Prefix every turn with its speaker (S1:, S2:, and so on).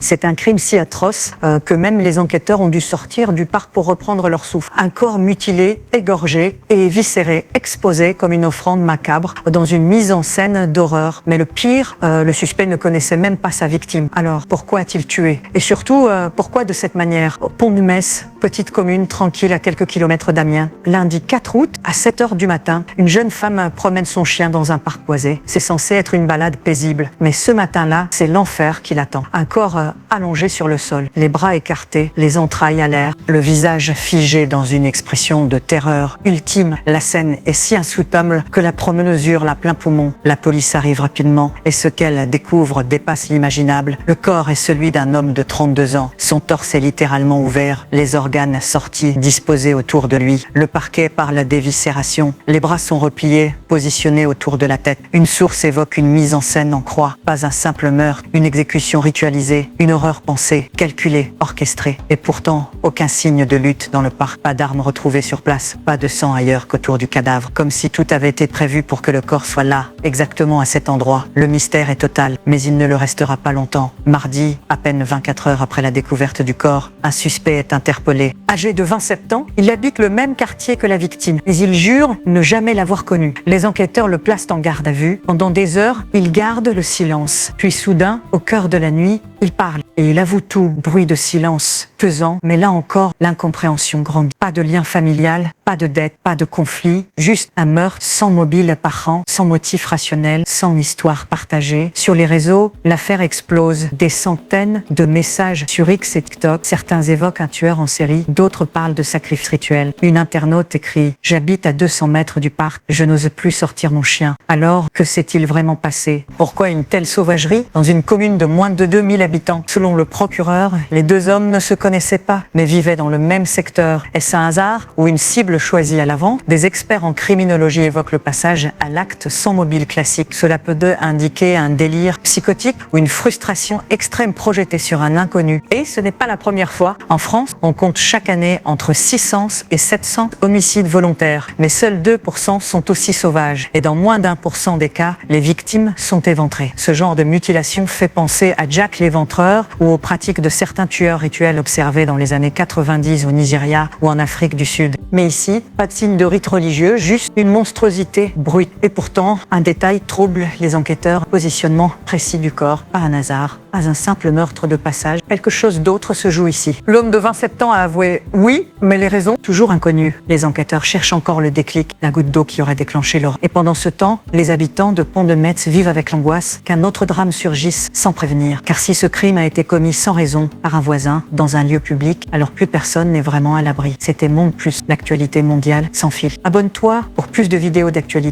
S1: C'est un crime si atroce que même les enquêteurs ont dû sortir du parc pour reprendre leur souffle. Un corps mutilé, égorgé et éviscéré, exposé comme une offrande macabre dans une mise en scène d'horreur. Mais le pire, le suspect ne connaissait même pas sa victime. Alors, pourquoi a-t-il tué? Et surtout, pourquoi de cette manière? Au Pont de Metz, petite commune tranquille à quelques kilomètres d'Amiens. Lundi 4 août, à 7 h du matin, une jeune femme promène son chien dans un parc boisé. C'est censé être une balade paisible. Mais ce matin-là, c'est l'enfer qui l'attend. Un corps allongé sur le sol, les bras écartés, les entrailles à l'air, le visage figé dans une expression de terreur ultime. La scène est si insoutenable que la promeneuse hurle à plein poumon. La police arrive rapidement et ce qu'elle découvre dépasse l'imaginable. Le corps est celui d'un homme de 32 ans. Son torse est littéralement ouvert, les organes sortis, disposés autour de lui. Le parquet parle d'éviscération. Les bras sont repliés, positionnés autour de la tête. Une source évoque une mise en scène en croix. Pas un simple meurtre, une exécution ritualisée, une horreur pensée, calculée, orchestrée. Et pourtant, aucun signe de lutte dans le parc. Pas d'armes retrouvées sur place, pas de sang ailleurs qu'autour du cadavre. Comme si tout avait été prévu pour que le corps soit là, exactement à cet endroit. Le mystère est total, mais il ne le restera pas longtemps. Mardi, à peine 24 heures après la découverte du corps, un suspect est interpellé. Âgé de 27 ans, il habite le même quartier que la victime, mais il jure ne jamais l'avoir connu. Les enquêteurs le placent en garde à vue. Pendant des heures, il garde le silence. Puis soudain, au cœur de la nuit, il parle et il avoue tout. Bruit de silence, pesant, mais là encore, l'incompréhension grandit. Pas de lien familial, pas de dette, pas de conflit, juste un meurtre sans mobile apparent, sans motif rationnel, sans histoire partagée. Sur les réseaux, l'affaire explose. Des centaines de messages sur X et TikTok. Certains évoquent un tueur en série, d'autres parlent de sacrifice rituel. Une internaute écrit « J'habite à 200 mètres du parc, je n'ose plus sortir mon chien. Alors, que s'est-il vraiment passé? Pourquoi une telle sauvagerie dans une commune de moins de 2000 habitants? Selon le procureur, les deux hommes ne se connaissaient pas, mais vivaient dans le même secteur. Est-ce un hasard ou une cible choisie à l'avant? Des experts en criminologie évoquent le passage à l'acte sans mobile classique. Cela peut indiquer un délire psychotique ou une frustration extrême projetée sur un inconnu. Et ce n'est pas la première fois. En France, on compte chaque année entre 600 et 700 homicides volontaires, mais seuls 2% sont aussi sauvages. Et dans moins d'1% des cas, les victimes sont éventrées. Ce genre de mutilation fait penser à Jack l'Éventreur ou aux pratiques de certains tueurs rituels observés dans les années 90 au Nigeria ou en Afrique du Sud. Mais ici, pas de signe de rite religieux, juste une monstruosité brute. Et pourtant, un détail trouble les enquêteurs. Positionnement précis du corps, pas un hasard, pas un simple meurtre de passage. Quelque chose d'autre se joue ici. L'homme de 27 ans a avoué oui, mais les raisons toujours inconnues. Les enquêteurs cherchent encore le déclic, la goutte d'eau qui aurait déclenché l'horreur. Et pendant ce temps, les habitants de Pont de Metz vivent avec l'angoisse qu'un autre drame surgisse sans prévenir. Car si ce crime a été commis sans raison par un voisin dans un lieu public, alors plus personne n'est vraiment à l'abri. C'était Monde Plus, l'actualité mondiale sans fil. Abonne-toi pour plus de vidéos d'actualité.